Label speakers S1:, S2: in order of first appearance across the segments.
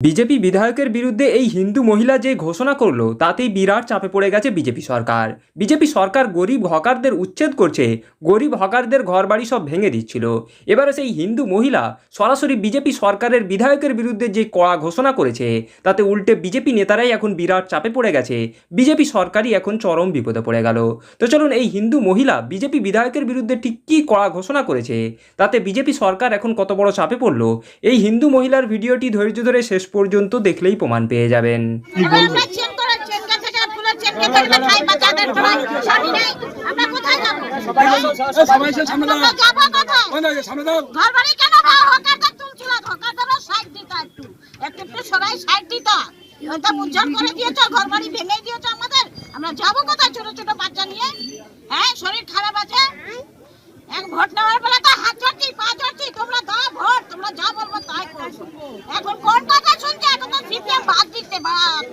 S1: BJP বিধায়কের বিরুদ্ধে এই হিন্দু মহিলা যে ঘোষণা করলো তাতেই বিরাট চাপে পড়ে গেছে বিজেপি সরকার। বিজেপি সরকার গরিব হকারদের উচ্ছেদ করছে, গরিব হকারদের ঘরবাড়ি সব ভেঙে দিচ্ছিল। এবারে সেই হিন্দু মহিলা সরাসরি বিজেপি সরকারের বিধায়কের বিরুদ্ধে যে কড়া ঘোষণা করেছে তাতে উল্টে বিজেপি নেতারাই এখন বিরাট চাপে পড়ে গেছে। বিজেপি সরকারই এখন চরম বিপদে পড়ে গেল। তো চলুন এই হিন্দু মহিলা বিজেপি বিধায়কের বিরুদ্ধে ঠিক কী কড়া ঘোষণা করেছে, তাতে বিজেপি সরকার এখন কত বড় চাপে পড়ল, এই হিন্দু মহিলার ভিডিওটি ধৈর্য ধরে শেষ পর্যন্ত দেখলেই প্রমাণ পেয়ে যাবেন।
S2: শরীর খারাপ আছে, এক ভোট নেওয়ার বেলা তো হাত ধরছি, পা ধরছি, তোমরা দাও ভোট, তোমরা যা বলবো তাই করবো। এখন কোন কথা শুনছে? এখন তো সিপিএম বাদ দিতে, বাদ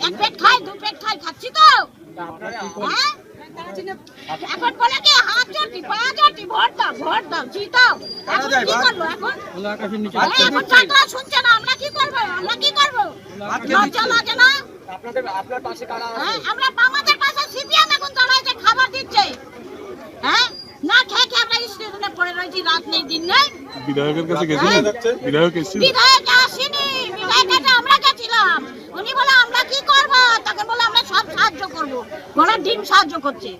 S2: এক পেট খাই দু পেট খাই খাচ্ছি তো। হ্যাঁ এখন বলে কি হাত ধরছি, পা ধরছি, ভোট দাও জিতাও। এখন কি করবো? এখন ছাত্ররা শুনছে না, আমরা কি করবো? লজ্জা লাগে না? আপনার পাশে কারা আছে? আমরা আমাদের পাশে সিপিএম এখন দাঁড়াইছে, খাবার দিচ্ছে। হ্যাঁ না খেয়ে আমরা স্টেশনে পড়ে রয়েছি, রাত নেই দিন নেই।
S3: বিধায়কের কাছে গেছিলেন?
S2: বিধায়ক আসেনি, বিধায়কটা আমরা গেছিলাম। উনি বলে আমরা কি করবো, তখন বলে আমরা সব সাহায্য করবো, ঘোড়ার ডিম সাহায্য করছে।